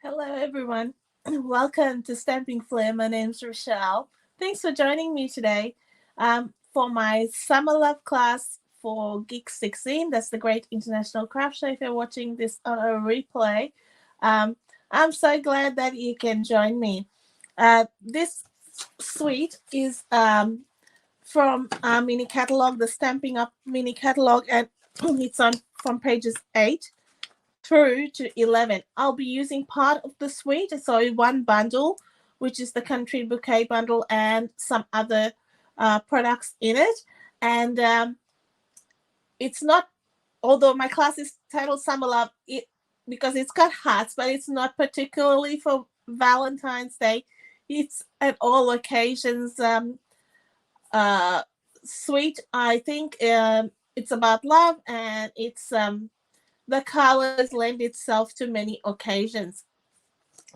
Hello, everyone. Welcome to Stamping Flair. My name's Rochelle. Thanks for joining me today for my Summer Love class for Geek 16. That's the Great International Craft Show. If you're watching this on a replay, um, I'm so glad that you can join me. This suite is from our mini catalog, the Stamping Up mini catalog, and it's on from pages 8 through to 11. I'll be using part of the suite, so one bundle, which is the Country Bouquet bundle, and some other products in it. And it's not, although my class is titled Summer Love, because it's got hearts, but it's not particularly for Valentine's Day. It's at all occasions sweet. I think it's about love, and it's the colors lend itself to many occasions.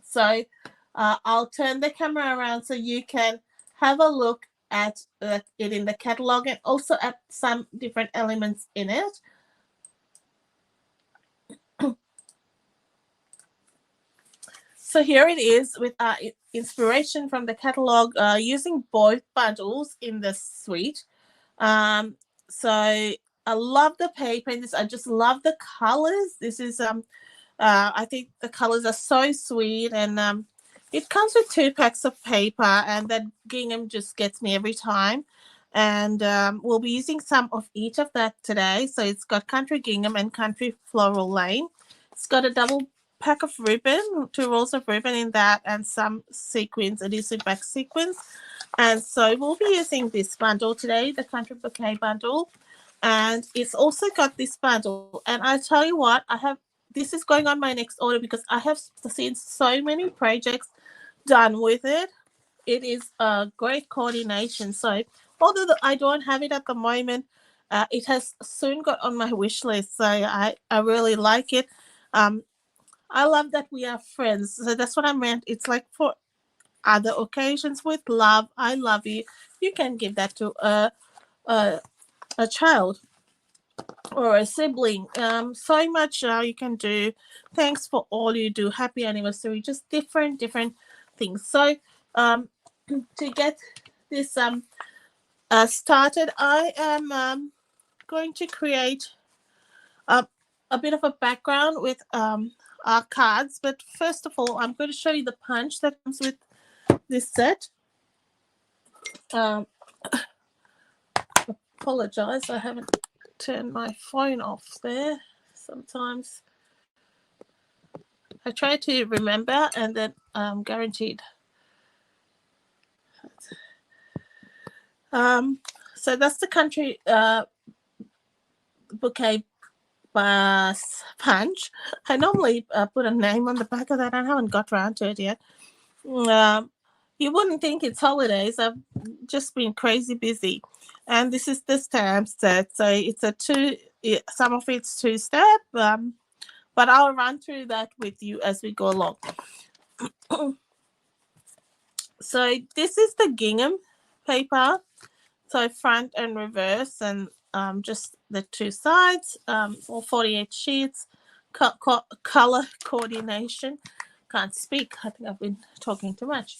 So I'll turn the camera around so you can have a look at it in the catalog and also at some different elements in it. So here it is with inspiration from the catalog using both bundles in the suite. So I love the paper in this. I just love the colors. This is I think the colors are so sweet, and it comes with 2 packs of paper, and that gingham just gets me every time. And we'll be using some of each of that today. So it's got Country Gingham and Country Floral Lane. It's got a double pack of ribbon, 2 rolls of ribbon in that, and some sequins, adhesive back sequins. And so we'll be using this bundle today, the Country Bouquet bundle. And it's also got this bundle. And I tell you what, this is going on my next order because I have seen so many projects done with it. It is a great coordination. So although I don't have it at the moment, it has soon got on my wish list. So I really like it. I love that we are friends. So that's what I meant. It's like for other occasions with love. I love you. You can give that to a child or a sibling. So much you can do. Thanks for all you do. Happy anniversary. Just different things. So to get this started, I am going to create a bit of a background with our cards. But first of all, I'm going to show you the punch that comes with this set. Apologize, I haven't turned my phone off there. Sometimes I try to remember, and then I'm guaranteed. So that's the Country Bouquet punch. I normally put a name on the back of that. I haven't got around to it yet. You wouldn't think it's holidays. I've just been crazy busy. And this is the stamp set. So it's some of it's 2-step, but I'll run through that with you as we go along. So this is the gingham paper. So front and reverse, and just the 2 sides, all 48 sheets, color coordination. Can't speak. I think I've been talking too much.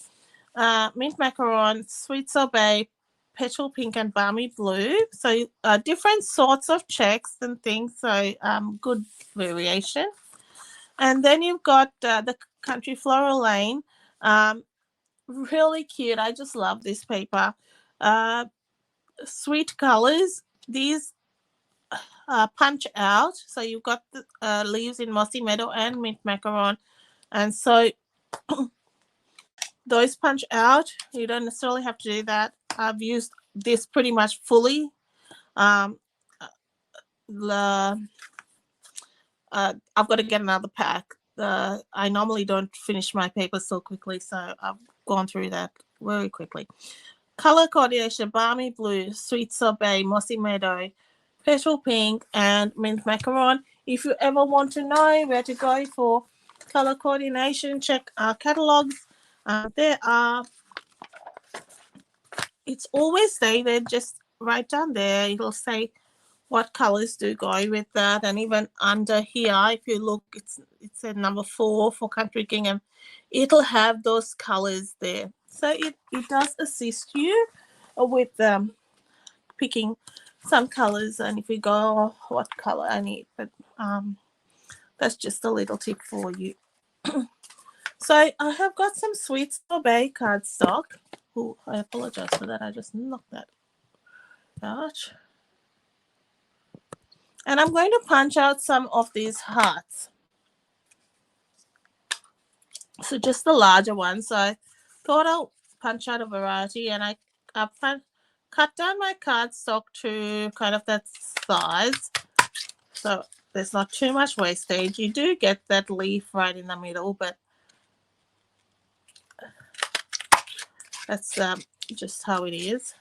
Mint macaron, sweet sorbet, petrol pink, and balmy blue. So different sorts of checks and things. So good variation. And then you've got the Country Floral Lane. Really cute. I just love this paper. Sweet colors. These punch out. So you've got the leaves in mossy meadow and mint macaron. And so those punch out. You don't necessarily have to do that. I've used this pretty much fully. I've got to get another pack. I normally don't finish my paper so quickly, so I've gone through that very quickly. Color coordination: balmy blue, sweet sorbet, mossy meadow, petrol pink, and mint macaron. If you ever want to know where to go for color coordination, check our catalogs. It's always stated just right down there. It'll say what colors do go with that. And even under here, if you look, it's a number 4 for Country Gingham. It'll have those colors there. So it does assist you with picking some colors. And if you go, what color I need, but that's just a little tip for you. So I have got some Sweet Sorbet cardstock. Oh, I apologize for that. I just knocked that out. And I'm going to punch out some of these hearts. So just the larger ones. So I thought I'll punch out a variety, and I cut down my cardstock to kind of that size. So there's not too much wastage. You do get that leaf right in the middle, but that's just how it is.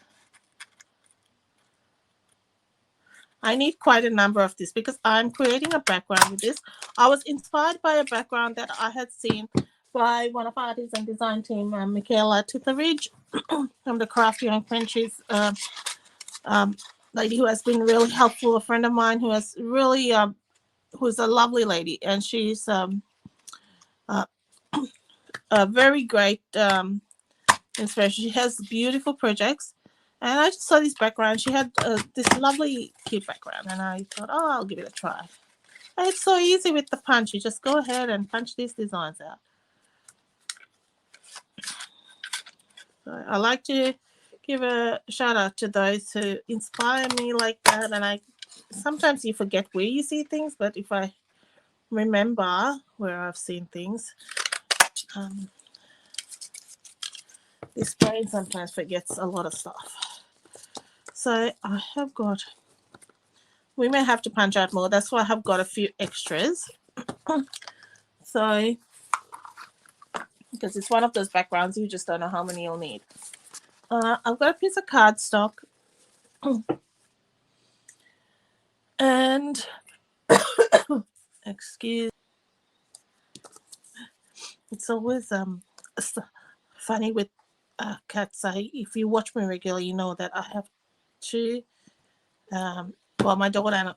I need quite a number of this because I'm creating a background with this. I was inspired by a background that I had seen by one of our artists and design team, Michaela Tutheridge from the Crafty and Frenchies lady who has been really helpful, a friend of mine who has really, who's a lovely lady, and she's a very great inspiration. She has beautiful projects. And I just saw this background. She had this lovely cute background, and I thought, oh, I'll give it a try. And it's so easy with the punch. You just go ahead and punch these designs out. So I like to give a shout out to those who inspire me like that. And sometimes you forget where you see things, but if I remember where I've seen things, this brain sometimes forgets a lot of stuff. So I have got, we may have to punch out more. That's why I have got a few extras. So, because it's one of those backgrounds, you just don't know how many you'll need. I've got a piece of cardstock. And, excuse, it's always funny with cats. If you watch me regularly, you know that I have two, well, my daughter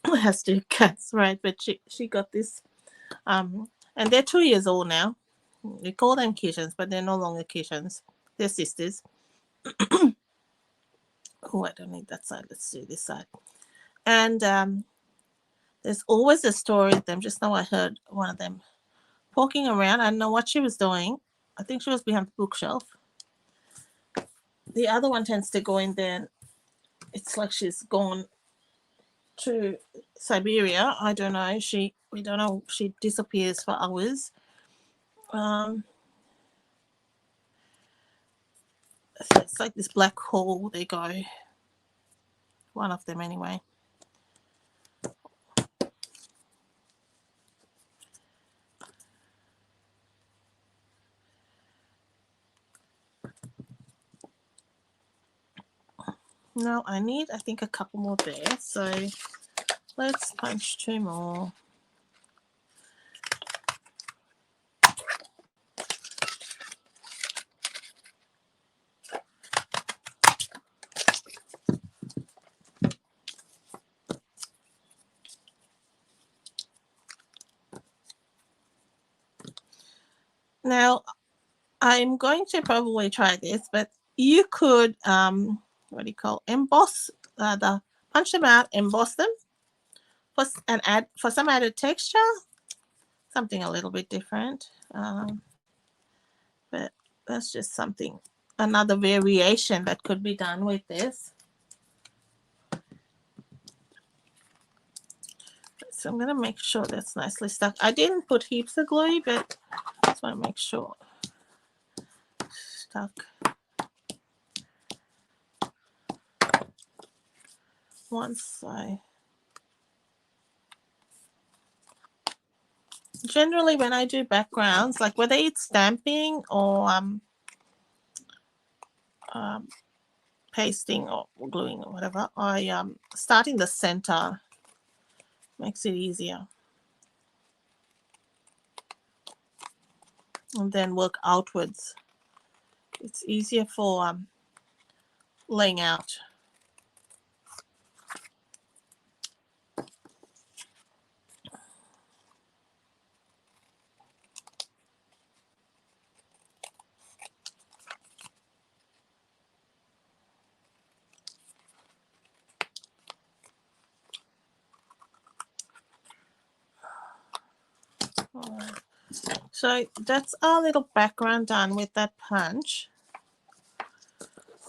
has 2 cats, right? But she got this, and they're 2 years old now. We call them kittens, but they're no longer kittens. They're sisters. Oh, I don't need that side. Let's do this side. And there's always a story with them. Just now I heard one of them walking around. I don't know what she was doing. I think she was behind the bookshelf. The other one tends to go in there. It's like she's gone to Siberia. I don't know. We don't know. She disappears for hours. So it's like this black hole they go. One of them anyway. No, I need, I think, a couple more there. So let's punch 2 more. Now, I'm going to probably try this, but you could, what do you call, emboss, punch them out, emboss them, and add for some added texture, something a little bit different. But that's just something, another variation that could be done with this. So I'm going to make sure that's nicely stuck. I didn't put heaps of glue, but I just want to make sure stuck. Once generally when I do backgrounds, like whether it's stamping or pasting or gluing or whatever, I start in the center. Makes it easier. And then work outwards. It's easier for laying out. Alright. So that's our little background done with that punch.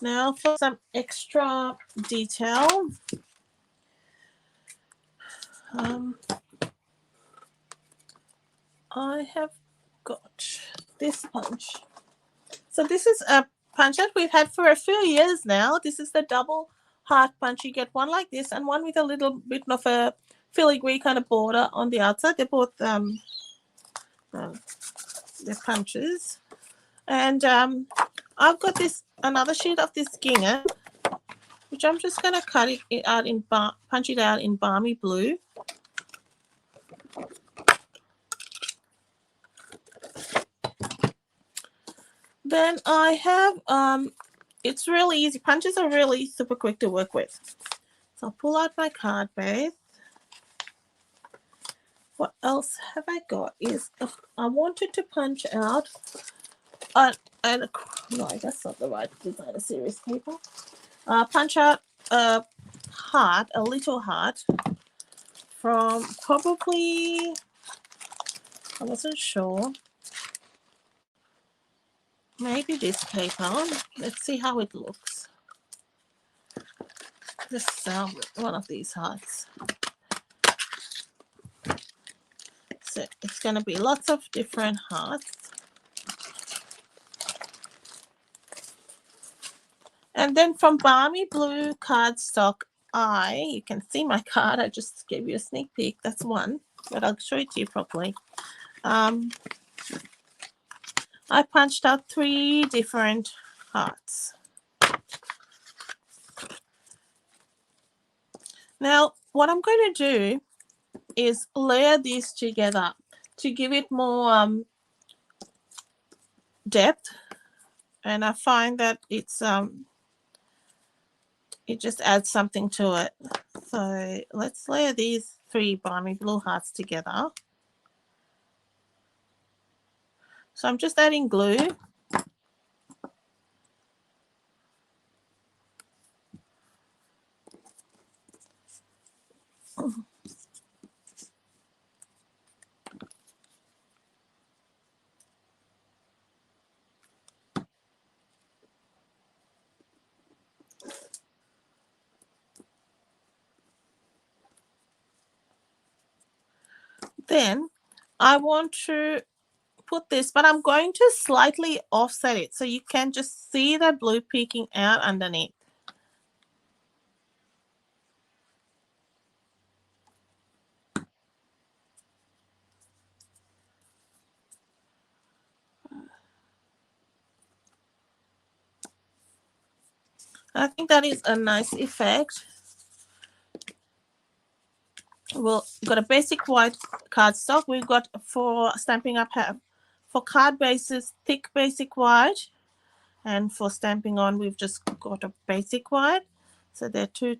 Now for some extra detail. I have got this punch. So this is a punch that we've had for a few years now. This is the double heart punch. You get one like this and one with a little bit of a filigree kind of border on the outside. They're both they're punches. And I've got this another sheet of this gingham, which I'm just going to cut it out in punch it out in balmy blue. Then I have it's really easy. Punches are really super quick to work with. So I'll pull out my card base. What else have I got is I wanted to punch out no, that's not the right designer series paper. Punch out a heart, a little heart from probably, I wasn't sure, maybe this paper. Let's see how it looks. Just one of these hearts. So it's going to be lots of different hearts. And then from Balmy Blue cardstock, you can see my card. I just gave you a sneak peek. That's one, but I'll show it to you properly. I punched out 3 different hearts. Now, what I'm going to do is layer these together to give it more depth, and I find that it's it just adds something to it. So let's layer these 3 balmy blue hearts together. So I'm just adding glue. Then I want to put this, but I'm going to slightly offset it so you can just see the blue peeking out underneath. I think that is a nice effect. We've got a basic white cardstock. We've got for Stampin' Up for card bases, thick basic white, and for stamping on, we've just got a basic white. So they're 2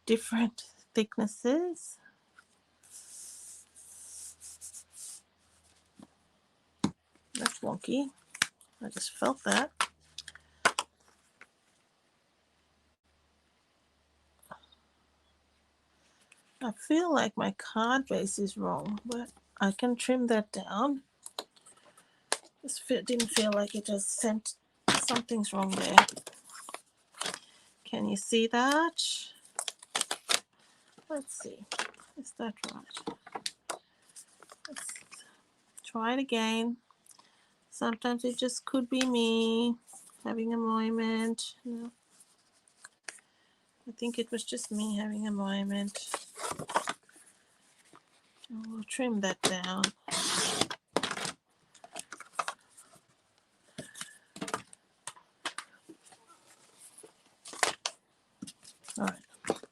different thicknesses. That's wonky. I just felt that. I feel like my card base is wrong, but I can trim that down. Just didn't feel like it just sent something's wrong there. Can you see that? Let's see. Is that right? Let's try it again. Sometimes it just could be me having a moment. No. I think it was just me having a moment. We'll trim that down. All right.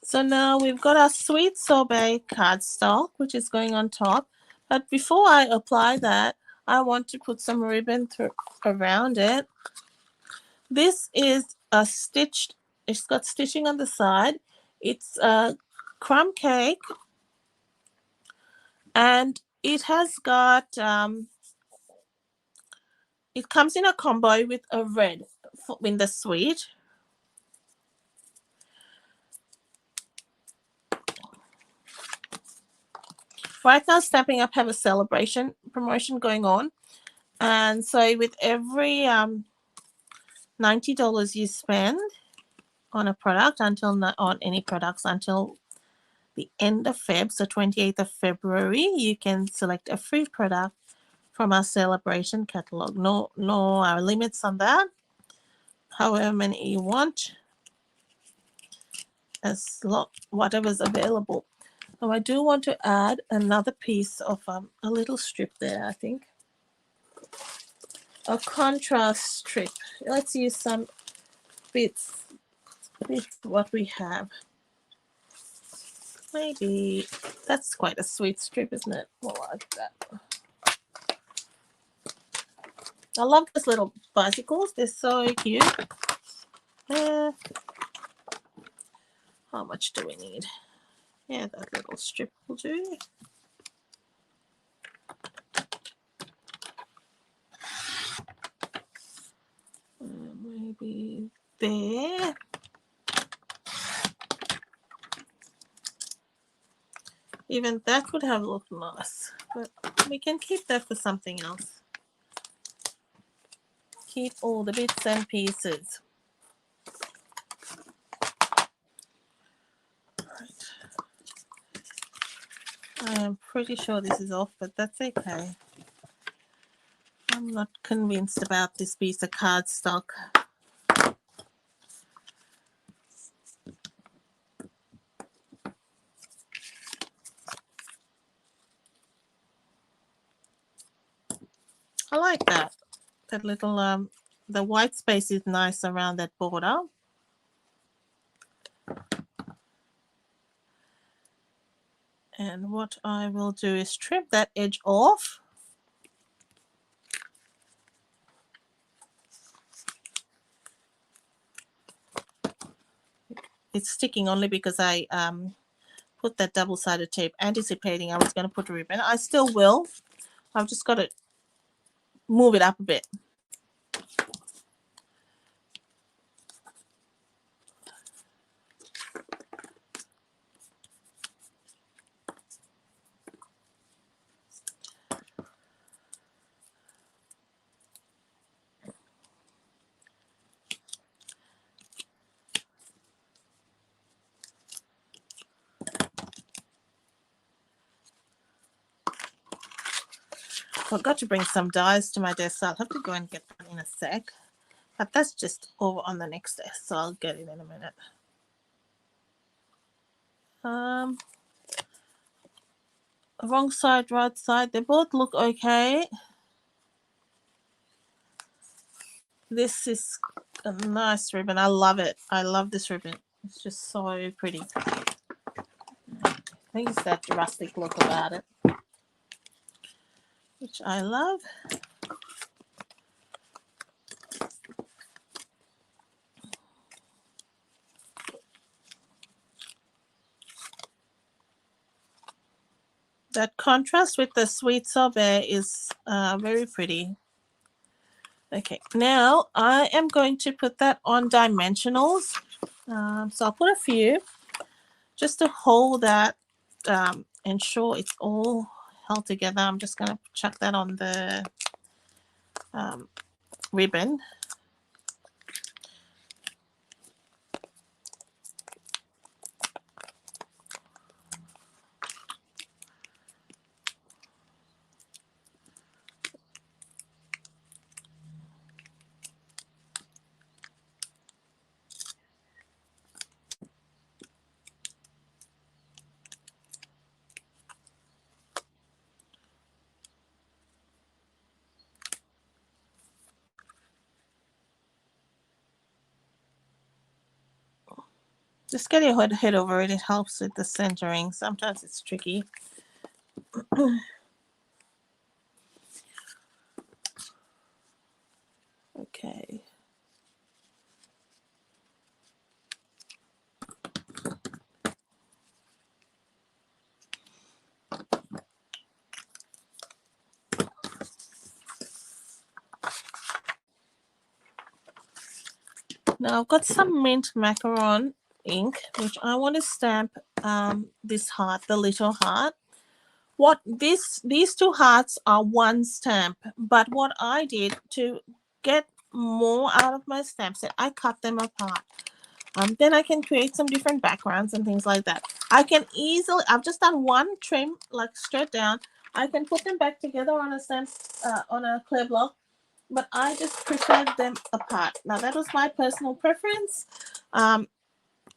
So now we've got our sweet sorbet cardstock, which is going on top. But before I apply that, I want to put some ribbon around it. This is a stitched, it's got stitching on the side. It's a crumb cake, and it has got, it comes in a combo with a red in the sweet. Right now, Stampin' Up have a celebration promotion going on. And so with every $90 you spend on a product on any products until the end of Feb, so 28th of February, you can select a free product from our celebration catalog. No limits on that. However many you want, whatever's available. Now I do want to add another piece of a little strip there, I think. A contrast strip. Let's use some bits with what we have. Maybe that's quite a sweet strip, isn't it? I like that. I love those little bicycles. They're so cute. How much do we need? Yeah, that little strip will do. Maybe there. Even that would have looked nice, but we can keep that for something else. Keep all the bits and pieces. Right. I am pretty sure this is off, but that's okay. I'm not convinced about this piece of cardstock. I like that. That little the white space is nice around that border. And what I will do is trim that edge off. It's sticking only because I put that double-sided tape, anticipating I was going to put a ribbon. I still will. I've just got to move it up a bit. Forgot to bring some dies to my desk, so I'll have to go and get that in a sec. But that's just over on the next desk, so I'll get it in a minute. Wrong side, right side, they both look okay. This is a nice ribbon. I love it. I love this ribbon. It's just so pretty. I think it's that rustic look about it, which I love. That contrast with the sweet sorbet is very pretty. Okay, now I am going to put that on dimensionals. So I'll put a few just to hold that, ensure it's all held together. I'm just going to chuck that on the ribbon. Just get your head over it. It helps with the centering. Sometimes it's tricky. Okay. Now I've got some mint macaron ink, which I want to stamp this heart, the little heart, What these two hearts are one stamp, but what I did to get more out of my stamp set, I cut them apart. Then I can create some different backgrounds and things like that. I can easily, I've just done one trim, like straight down. I can put them back together on a stamp, on a clear block, but I just preferred them apart. Now that was my personal preference. And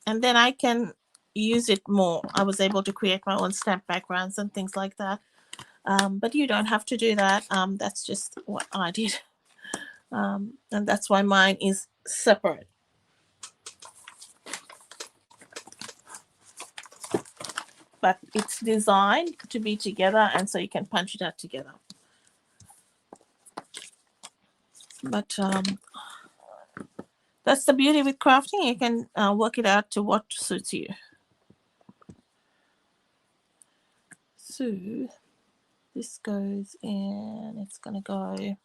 then I can use it more. I was able to create my own stamp backgrounds and things like that. But you don't have to do that. That's just what I did. And that's why mine is separate. But it's designed to be together, and so you can punch it out together. But that's the beauty with crafting. You can work it out to what suits you. So this goes in, it's going to go,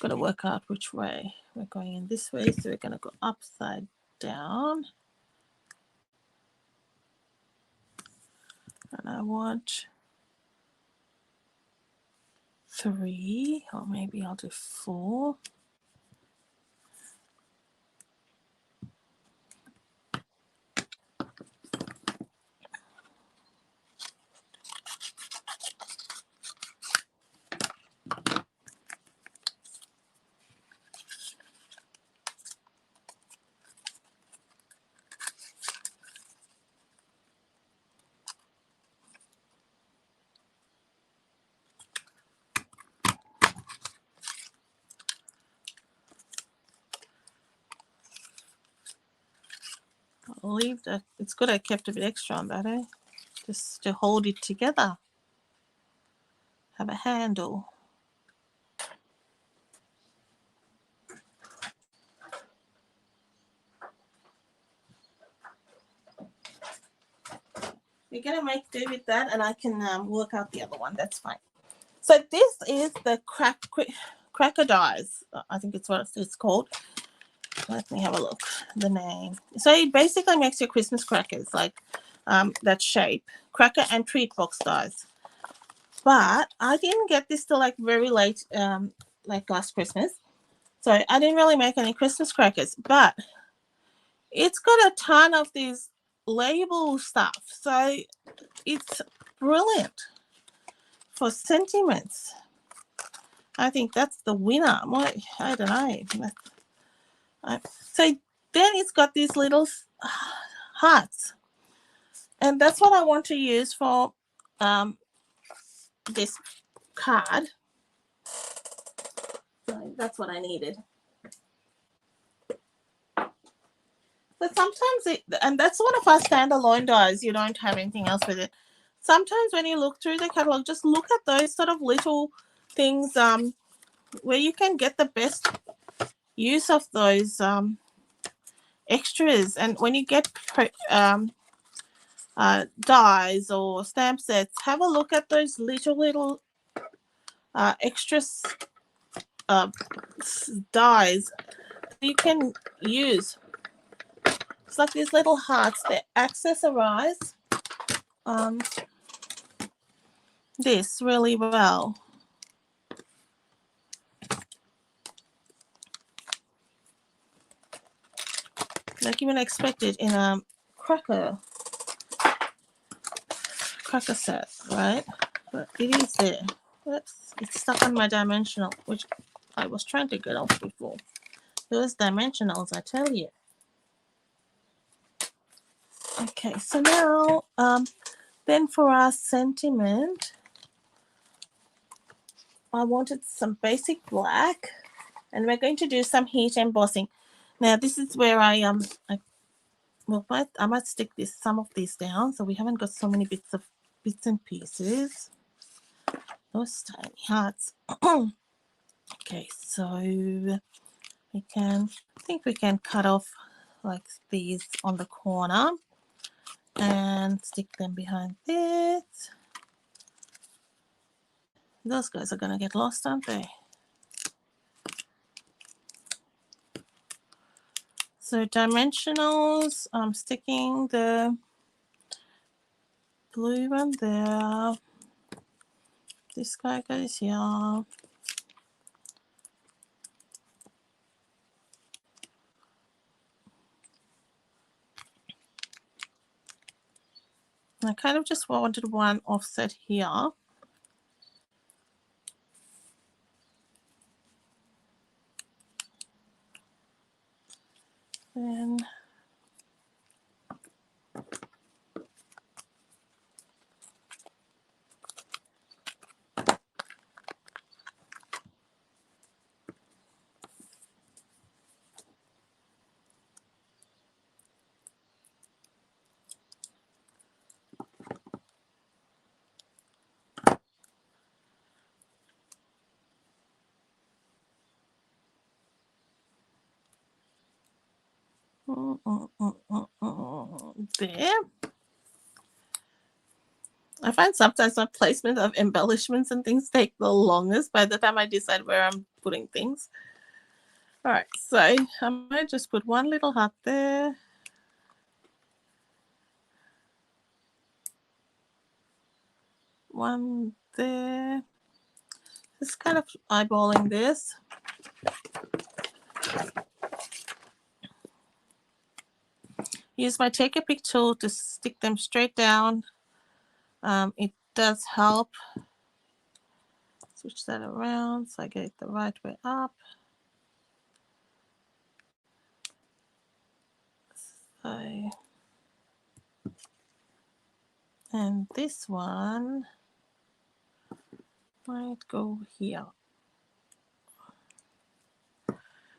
got to work out which way. We're going in this way, so we're going to go upside down. And I want 3, or maybe I'll do 4. I'll leave that. It's good I kept a bit extra on that, eh? Just to hold it together. Have a handle. We're going to make do with that, and I can work out the other one. That's fine. So this is the cracker dies. I think it's what it's called. Let me have a look. The name. So it basically makes your Christmas crackers, like that shape. Cracker and treat box dies. But I didn't get this till like very late, like last Christmas. So I didn't really make any Christmas crackers. But it's got a ton of these label stuff. So it's brilliant for sentiments. I think that's the winner. I don't know. So then it's got these little hearts. And that's what I want to use for this card. So that's what I needed. But sometimes and that's one of our standalone dies. You don't have anything else with it. Sometimes when you look through the catalog, just look at those sort of little things where you can get the best use of those extras. And when you get dies or stamp sets, have a look at those little extras dies you can use. It's like these little hearts that accessorize this really well. Like you wouldn't expect it in a cracker set, right? But it is there. Oops, it's stuck on my dimensional, which I was trying to get off before. Those dimensionals, I tell you. Okay, so now, then for our sentiment, I wanted some basic black, and we're going to do some heat embossing. Now, this is where I might stick some of these down, so we haven't got so many bits and pieces. Those tiny hearts. Okay, so I think we can cut off like these on the corner and stick them behind this. Those guys are going to get lost, aren't they? So dimensionals, I'm sticking the blue one there. This guy goes here. I kind of just wanted one offset here. Then there. I find sometimes my placement of embellishments and things take the longest by the time I decide where I'm putting things. All right, so I might just put one little heart there. One there. Just kind of eyeballing this. Use my take a pic tool to stick them straight down. It does help. Switch that around so I get it the right way up. So, and this one might go here.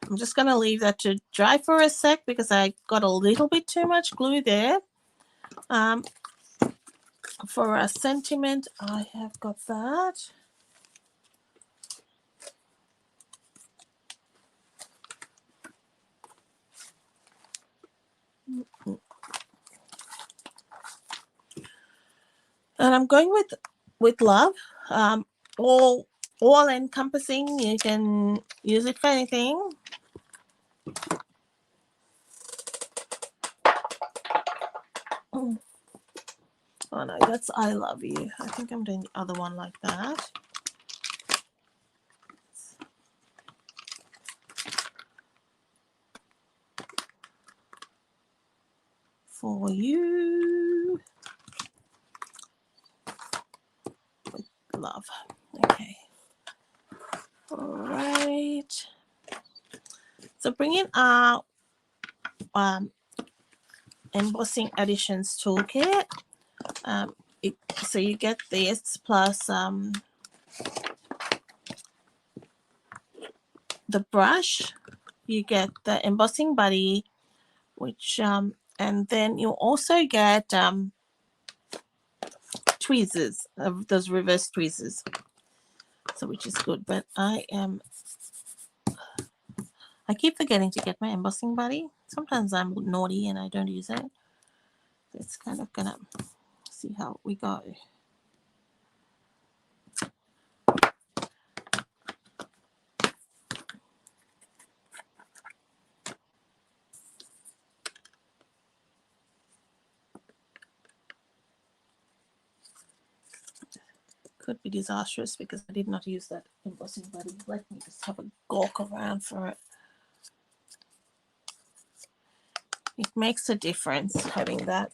I'm just going to leave that to dry for a sec because I got a little bit too much glue there. For a sentiment, I have got that. And I'm going with love. All encompassing. You can use it for anything. Oh no, that's I love you. I think I'm doing the other one like that. For you. With love. Okay. All right. So bring in our embossing additions toolkit. So you get this plus the brush, you get the embossing buddy, which and then you also get tweezers, those reverse tweezers, so which is good. But I keep forgetting to get my embossing buddy. Sometimes I'm naughty and I don't use it. It's kind of gonna see how we go. Could be disastrous because I did not use that embossing buddy. Let me just have a gawk around for it. It makes a difference having that.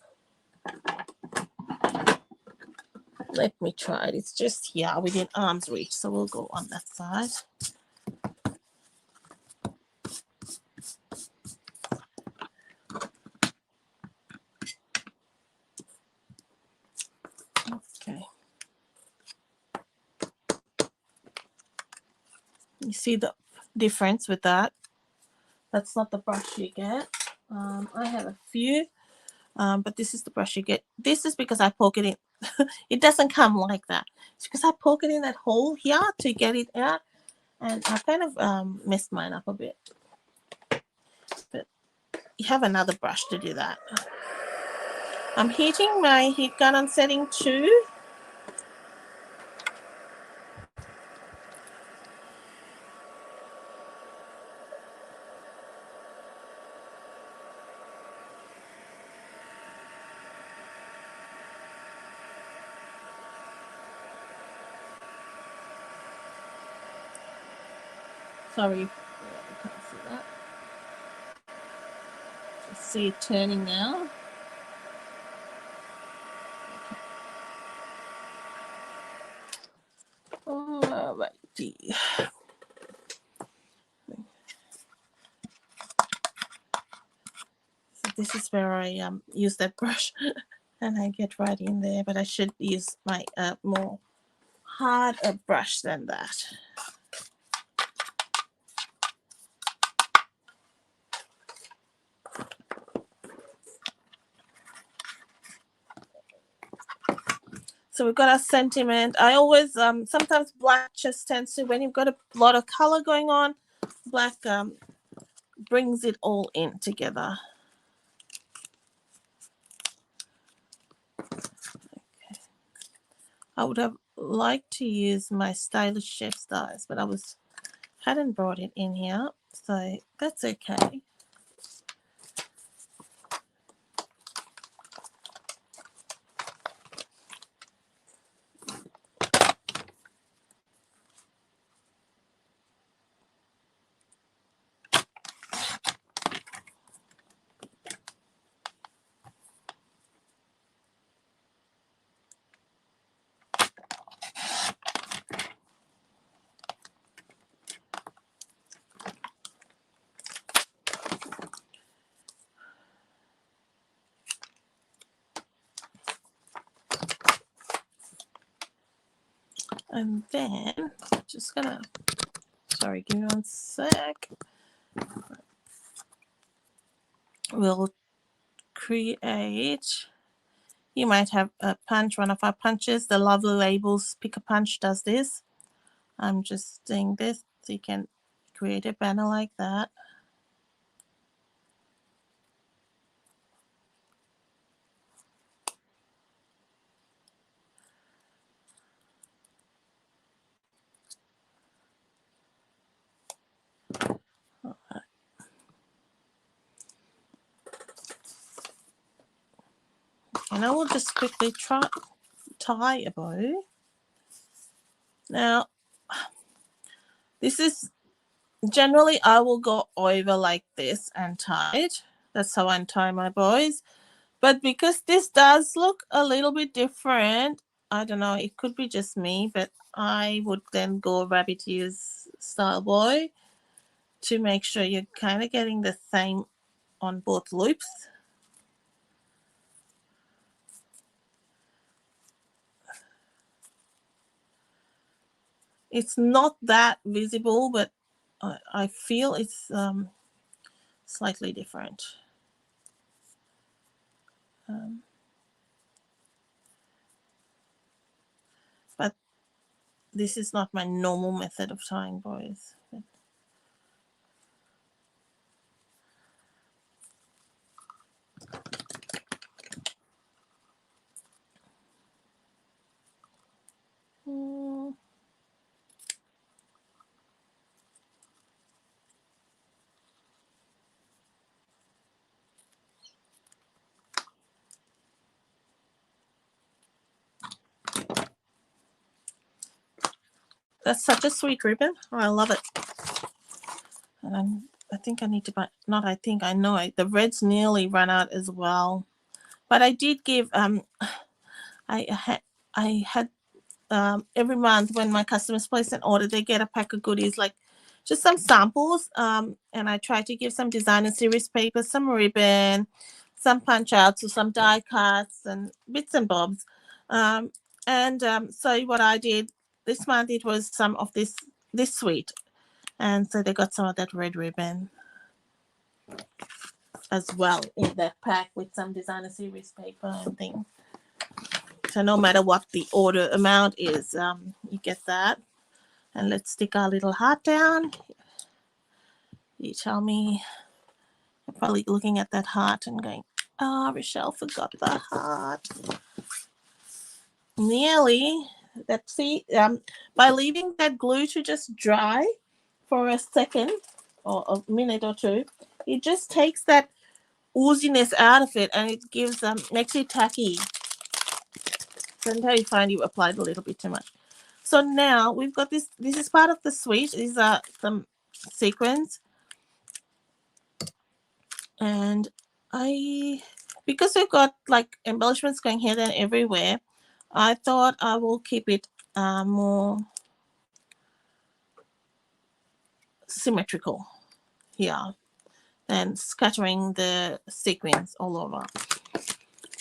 Let me try it. It's just here within arm's reach, so we'll go on that side. Okay. You see the difference with that? That's not the brush you get. I have a few, but this is the brush you get. This is because I poke it in. It doesn't come like that. It's because I poke it in that hole here to get it out, and I kind of messed mine up a bit. But you have another brush to do that. I'm heating my heat gun on setting 2. Sorry, you can't see that. Just see it turning now. Alrighty. So this is where I use that brush and I get right in there, but I should use my more harder brush than that. So we've got our sentiment. I always sometimes black just tends to, when you've got a lot of color going on, black brings it all in together. Okay. I would have liked to use my stylish chef's dyes, but I hadn't brought it in here, so that's okay. And then just gonna, sorry, give me one sec. We'll create, you might have a punch, one of our punches. The Lovely Labels Pick a Punch does this. I'm just doing this so you can create a banner like that. And I will just quickly tie a bow. Now, this is generally I will go over like this and tie it. That's how I untie my bows. But because this does look a little bit different, I don't know, it could be just me, but I would then go rabbit ears style bow to make sure you're kind of getting the same on both loops. It's not that visible, but I feel it's slightly different. But this is not my normal method of tying bows. That's such a sweet ribbon. Oh, I love it. And I think I need to buy, not I think, I know the red's nearly run out as well. But I did give, I had every month when my customers place an order, they get a pack of goodies, like just some samples. And I try to give some designer series papers, some ribbon, some punch outs or some die cuts and bits and bobs. So what I did this month, it was some of this sweet. And so they got some of that red ribbon as well in that pack with some designer series paper and things. So no matter what the order amount is, you get that. And let's stick our little heart down. You tell me, you're probably looking at that heart and going, oh, Rochelle forgot the heart. Nearly. Let's see, by leaving that glue to just dry for a second or a minute or two, it just takes that ooziness out of it and it gives makes it tacky. So until you find you applied a little bit too much. So now we've got this. This is part of the sweet. These are some sequins. And because we've got like embellishments going here and everywhere, I thought I will keep it more symmetrical here than scattering the sequins all over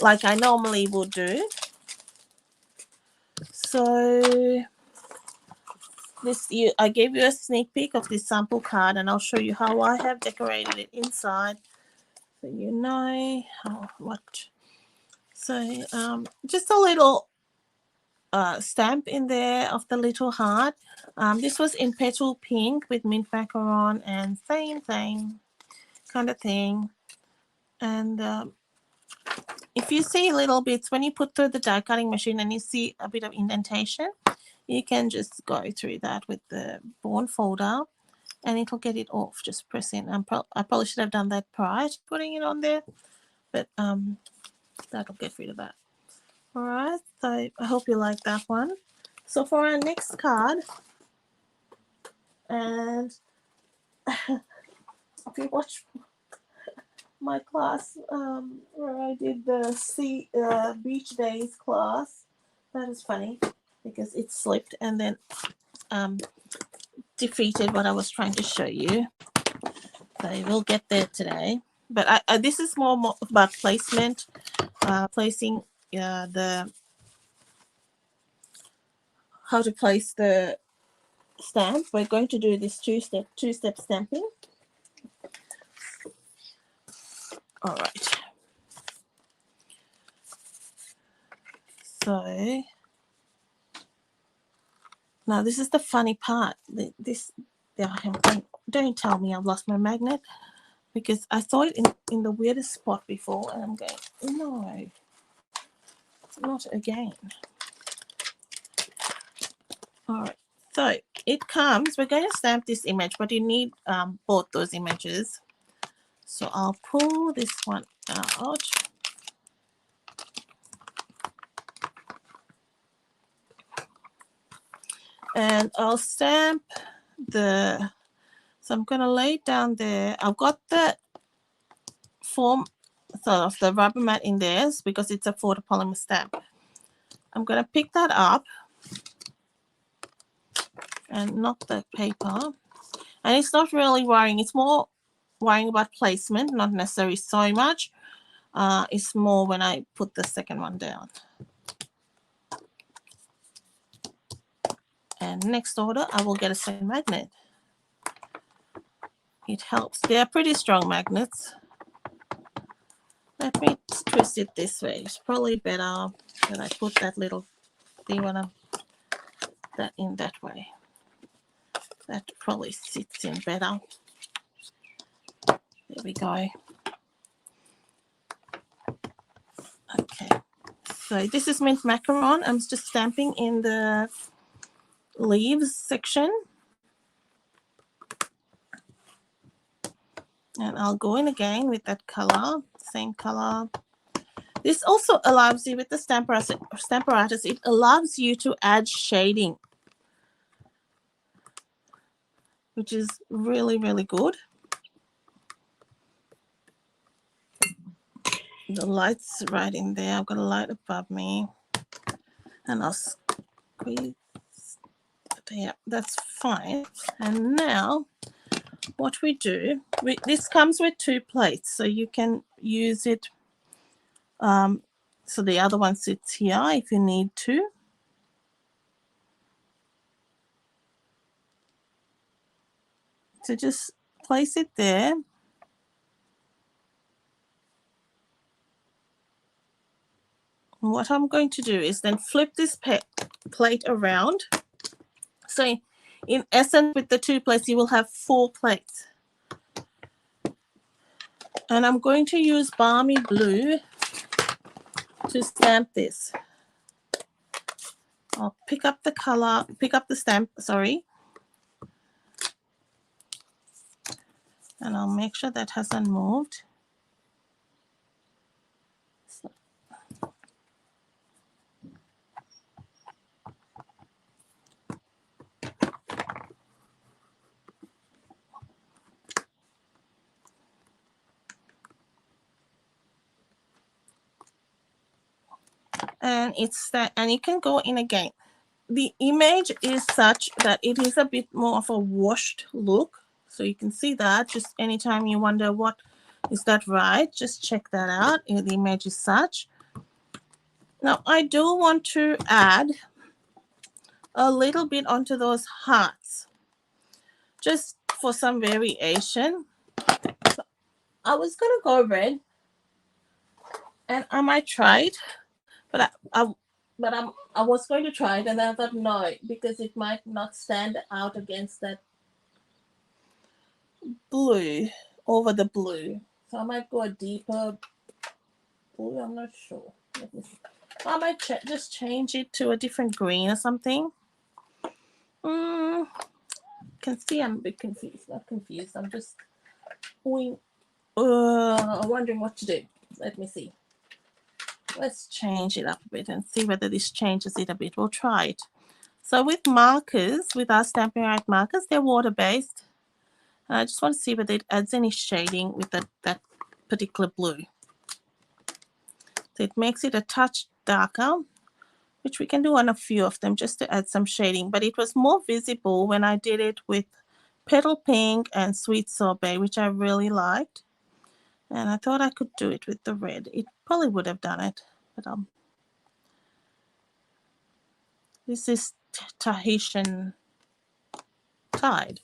like I normally would do. So I gave you a sneak peek of this sample card, and I'll show you how I have decorated it inside, so you know what. So just a little stamp in there of the little heart. This was in petal pink with mint macaron and same kind of thing. And if you see little bits when you put through the die cutting machine and you see a bit of indentation, you can just go through that with the bond folder and it'll get it off. Just press in. I probably should have done that prior to putting it on there, but that'll get rid of that. All right, so I hope you like that one. So for our next card, and if you watch my class where I did the beach days class, that is funny because it slipped and then defeated what I was trying to show you. So we'll get there today. But this is more about placement, placing how to place the stamp. We're going to do this two-step stamping. All right. So now this is the funny part. Don't tell me I've lost my magnet, because I saw it in the weirdest spot before, and I'm going, no, not again. All right. So it comes. We're going to stamp this image, but you need both those images. So I'll pull this one out. And I'll stamp so I'm going to lay it down there. I've got the form of the rubber mat in there because it's a photopolymer stamp. I'm going to pick that up and knock the paper. And it's not really worrying. It's more worrying about placement, not necessarily so much. It's more when I put the second one down. And next order, I will get a second magnet. It helps. They are pretty strong magnets. Let me twist it this way. It's probably better that I put that little thing that in that way. That probably sits in better. There we go. Okay. So this is mint macaron. I'm just stamping in the leaves section. And I'll go in again with that color, same color. This also allows you, with the Stamparatus, it allows you to add shading, which is really, really good. The light's right in there. I've got a light above me. And I'll squeeze. Yeah, that's fine. And now what we do, this comes with 2 plates, so you can use it. So the other one sits here if you need to. So just place it there. And what I'm going to do is then flip this plate around. So in essence, with the 2 plates, you will have 4 plates. And I'm going to use Balmy Blue to stamp this. I'll pick up the stamp, sorry. And I'll make sure that hasn't moved. And it's that, and you can go in again. The image is such that it is a bit more of a washed look. So you can see that. Just anytime you wonder what is that right, just check that out. The image is such. Now I do want to add a little bit onto those hearts, just for some variation. So I was gonna go red, and I might try it, but I was going to try it, and then I thought no, because it might not stand out against that blue, over the blue. So I might go a deeper blue. I'm not sure. Let me see. I might just change it to a different green or something. Can see I'm a bit confused. Not confused. I'm just wondering what to do. Let me see. Let's change it up a bit and see whether this changes it a bit. We'll try it. So with markers, with our Stampin' Right markers, they're water-based. And I just want to see whether it adds any shading with that particular blue. So it makes it a touch darker, which we can do on a few of them just to add some shading. But it was more visible when I did it with Petal Pink and Sweet Sorbet, which I really liked. And I thought I could do it with the red. It probably would have done it. But this is Tahitian Tide.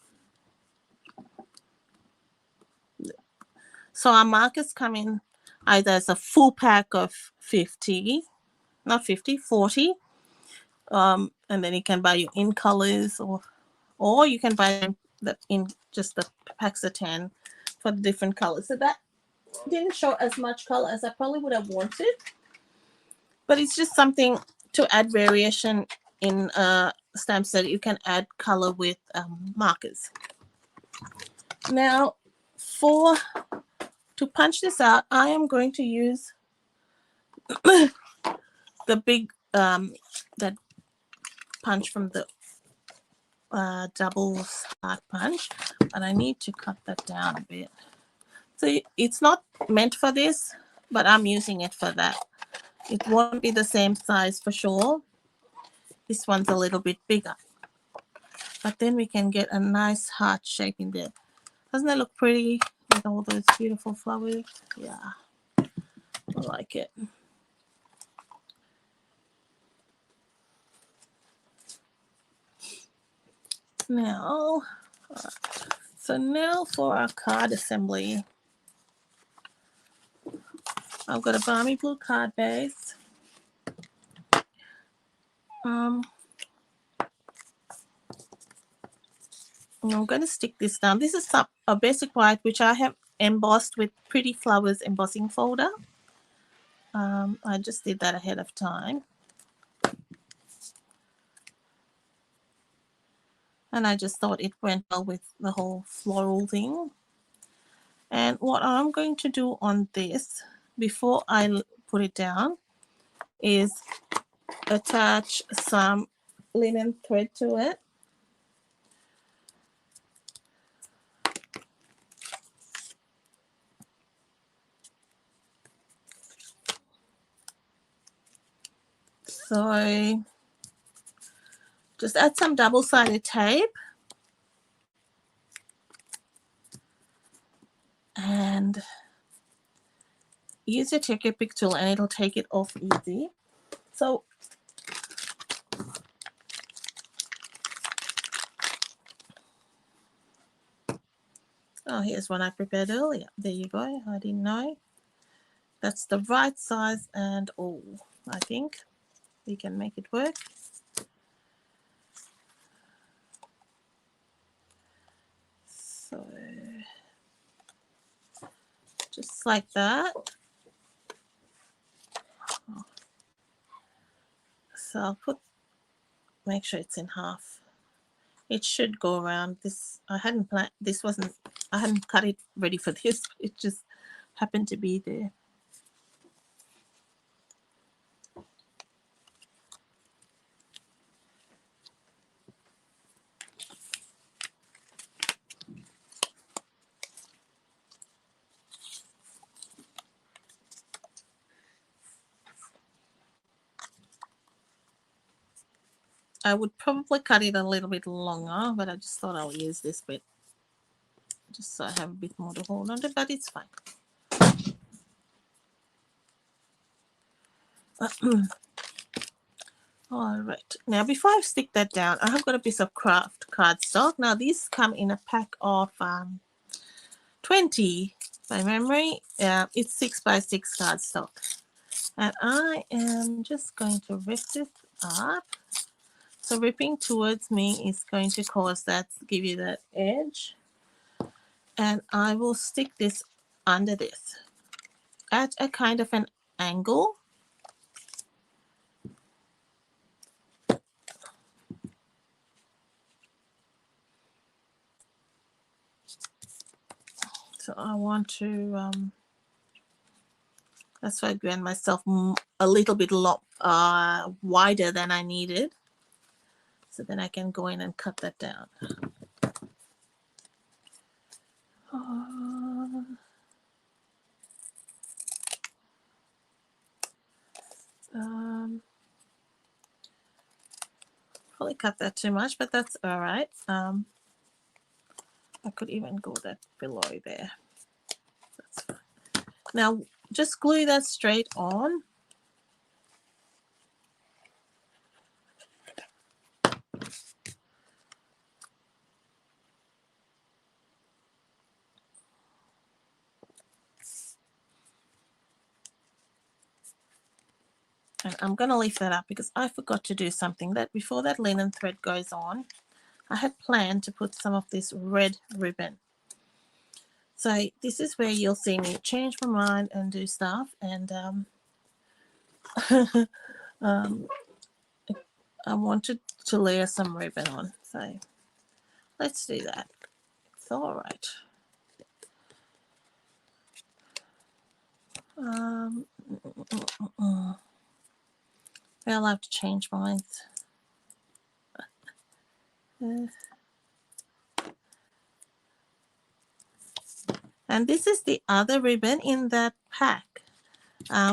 So our markers come in either as a full pack of 50, not 50, 40. And then you can buy your in colors, or you can buy them in just the packs of 10 for the different colors. So that didn't show as much color as I probably would have wanted. But it's just something to add variation in stamps that you can add color with markers. Now, to punch this out, I am going to use the big that punch from the double side punch, but I need to cut that down a bit. So it's not meant for this, but I'm using it for that. It won't be the same size for sure. This one's a little bit bigger, but then we can get a nice heart shape in there. Doesn't that look pretty with all those beautiful flowers? Yeah, I like it. Now, so now for our card assembly. I've got a balmy blue card base. I'm going to stick this down. This is a basic white which I have embossed with Pretty Flowers embossing folder. I just did that ahead of time. And I just thought it went well with the whole floral thing. And what I'm going to do on this, before I put it down, is attach some linen thread to it. So just add some double-sided tape. And use your Take Your Pick tool and it'll take it off easy. So here's one I prepared earlier. There you go. I didn't know. That's the right size, and I think we can make it work. So just like that. So I'll make sure it's in half. It should go around this. I hadn't cut it ready for this. It just happened to be there. I would probably cut it a little bit longer, but I just thought I'll use this bit just so I have a bit more to hold on to, but it's fine. All right, now before I stick that down, I have got a piece of craft cardstock. Now these come in a pack of 20 by memory. It's 6 by 6 cardstock, and I am just going to rip this up. So ripping towards me is going to cause that, give you that edge, and I will stick this under this at a kind of an angle. So I want to, that's why I grant myself a little bit wider than I needed. So then I can go in and cut that down. Probably cut that too much, but that's all right. I could even go that below there. That's fine. Now just glue that straight on. And I'm going to leave that up because I forgot to do something. That before that linen thread goes on, I had planned to put some of this red ribbon. So this is where you'll see me change my mind and do stuff. And I wanted to layer some ribbon on. So let's do that. It's all right. I'll have to change mine. And this is the other ribbon in that pack,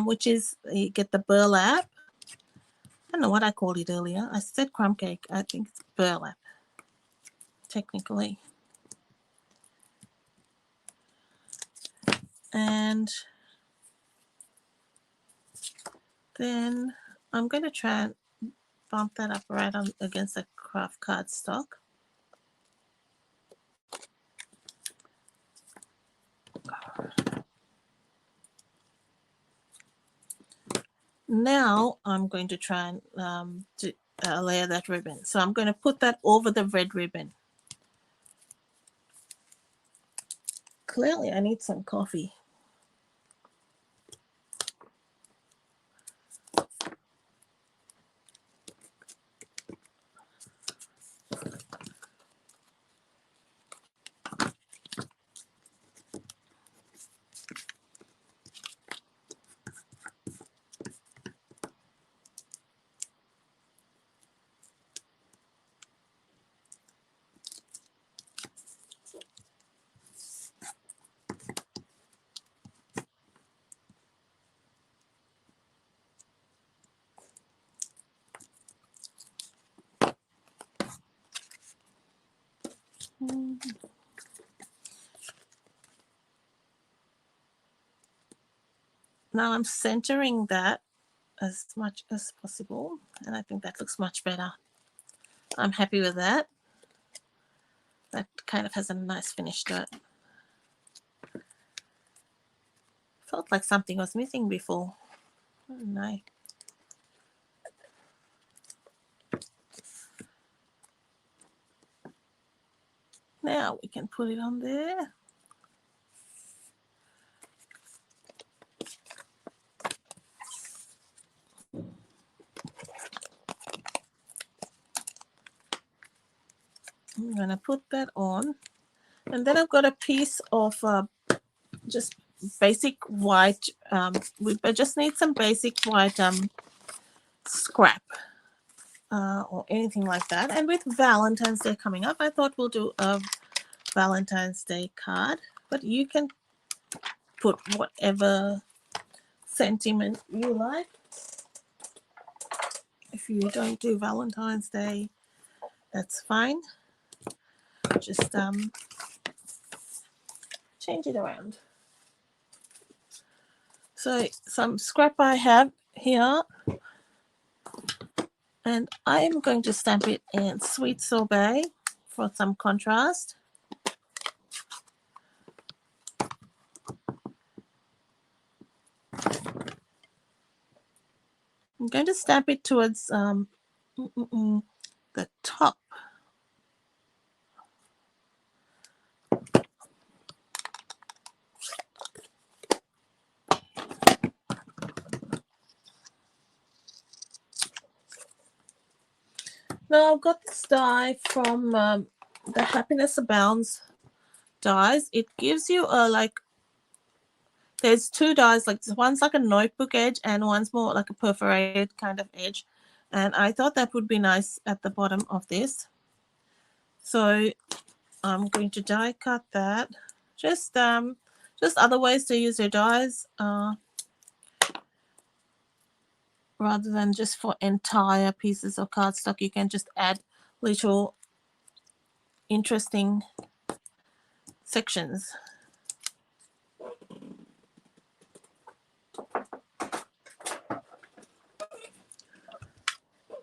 which is, you get the burlap. I don't know what I called it earlier. I said crumb cake. I think it's burlap, technically. And then I'm going to try and bump that up right on against the craft cardstock. Now I'm going to try and layer that ribbon. So I'm going to put that over the red ribbon. Clearly I need some coffee. Now I'm centering that as much as possible, and I think that looks much better. I'm happy with that. That kind of has a nice finish to it. Felt like something was missing before. I don't know. Now we can put it on there. I'm going to put that on. And then I've got a piece of just basic white. I just need some basic white scrap or anything like that. And with Valentine's Day coming up, I thought we'll do a Valentine's Day card. But you can put whatever sentiment you like. If you don't do Valentine's Day, that's fine. Just change it around. So some scrap I have here, and I am going to stamp it in Sweet Sorbet for some contrast. I'm going to stamp it towards the top. Now I've got this die from the Happiness Abounds dies. It gives you a there's two dies, like one's like a notebook edge and one's more like a perforated kind of edge, and I thought that would be nice at the bottom of this. So I'm going to die cut that. Just other ways to use your dies rather than just for entire pieces of cardstock. You can just add little interesting sections.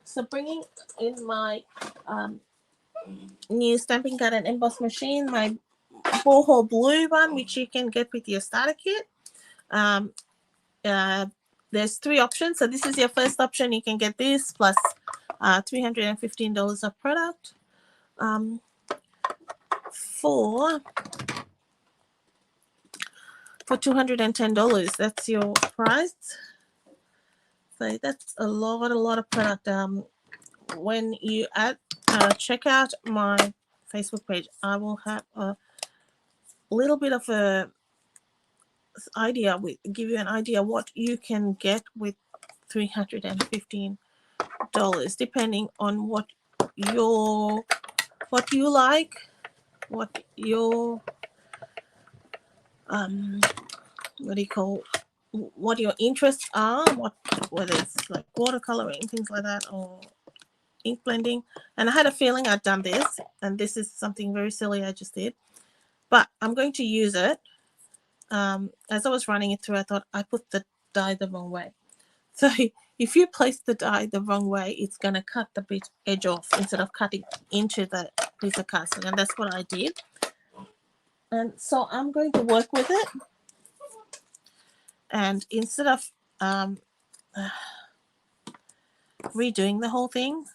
So bringing in my new stamping card and emboss machine, my Boho blue one, which you can get with your starter kit. There's three options. So this is your first option. You can get this plus $315 of product for $210. That's your price. So that's a lot of product. When you check out my Facebook page, I will have a little bit of a give you an idea what you can get with $315, depending on what you like, what your what your interests are, whether it's like watercoloring, things like that, or ink blending. And I had a feeling I'd done this, and this is something very silly I just did, but I'm going to use it. As I was running it through, I thought I put the die the wrong way. So if you place the die the wrong way, it's going to cut the bit edge off instead of cutting into the piece of cardstock, and that's what I did. And so I'm going to work with it, and instead of redoing the whole thing,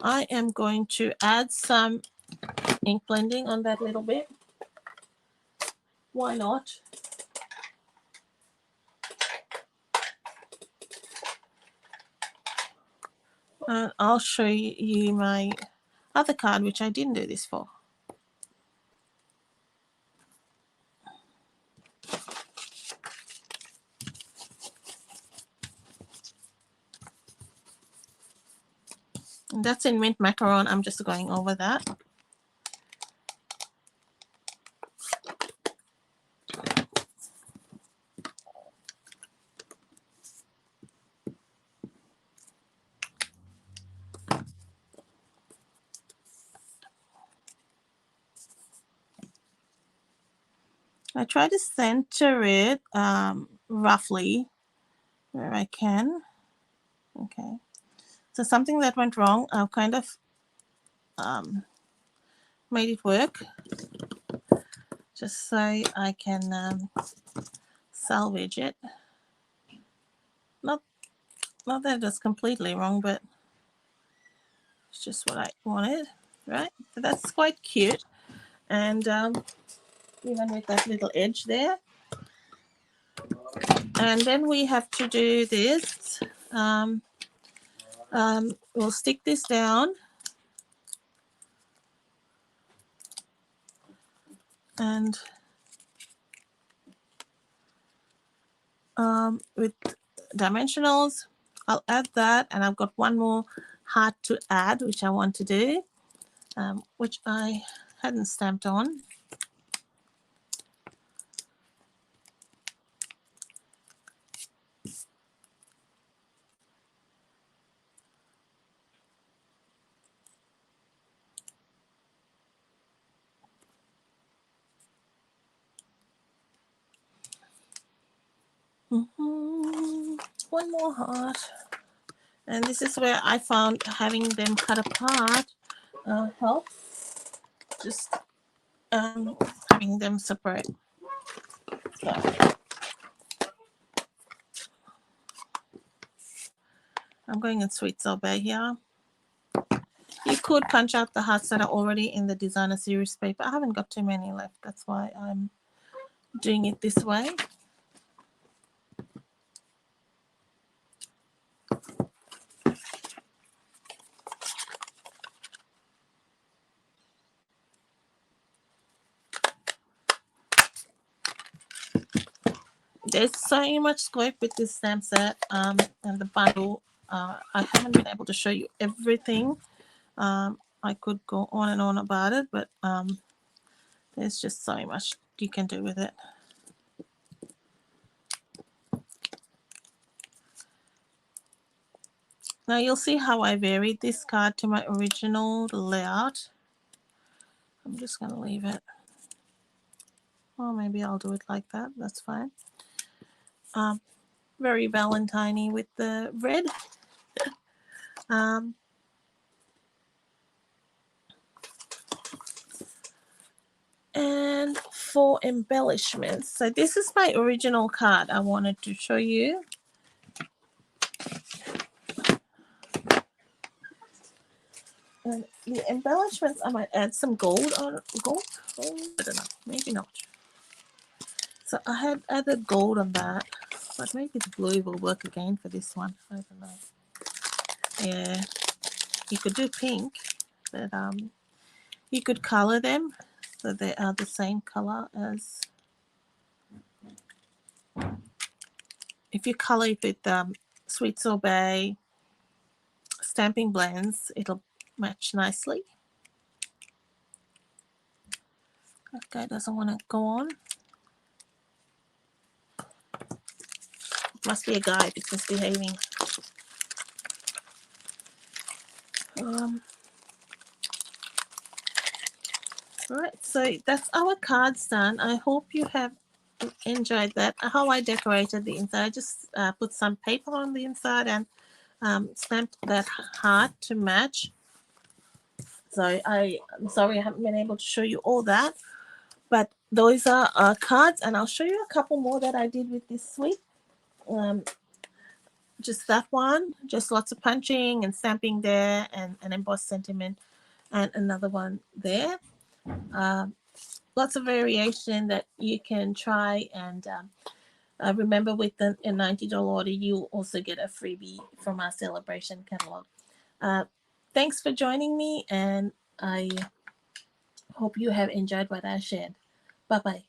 I am going to add some ink blending on that little bit. Why not? I'll show you my other card, which I didn't do this for. And that's in mint macaron. I'm just going over that. I try to center it roughly where I can. Okay. So something that went wrong, I've kind of made it work just so I can salvage it. Not that it's completely wrong, but it's just what I wanted, right? So that's quite cute. And even with that little edge there. And then we have to do this. We'll stick this down. And with dimensionals, I'll add that. And I've got one more heart to add, which I want to do, which I hadn't stamped on. One more heart. And this is where I found having them cut apart helps. Just having them separate. So I'm going in sweet sorbet here. You could punch out the hearts that are already in the designer series paper. I haven't got too many left. That's why I'm doing it this way. There's so much scope with this stamp set and the bundle. I haven't been able to show you everything. I could go on and on about it, but there's just so much you can do with it. Now you'll see how I varied this card to my original layout. I'm just going to leave it. Or maybe I'll do it like that. That's fine. Very Valentine-y with the red. And for embellishments, so this is my original card I wanted to show you. And the embellishments, I might add some gold on gold. Oh, I don't know, maybe not. So I had added gold on that, but maybe the blue will work again for this one. I don't know. Yeah, you could do pink, but you could color them so they are the same color as. If you color it with sweet sorbet stamping blends, it'll match nicely. That guy doesn't want to go on. Must be a guy if it's misbehaving. Right, so that's our cards done. I hope you have enjoyed that. How I decorated the inside, I just put some paper on the inside and stamped that heart to match. So I'm sorry I haven't been able to show you all that, but those are our cards, and I'll show you a couple more that I did with this suite. Just that one, just lots of punching and stamping there, and an embossed sentiment, and another one there. Lots of variation that you can try, and remember with a $90 order, you also get a freebie from our celebration catalog. Thanks for joining me, and I hope you have enjoyed what I shared. Bye-bye.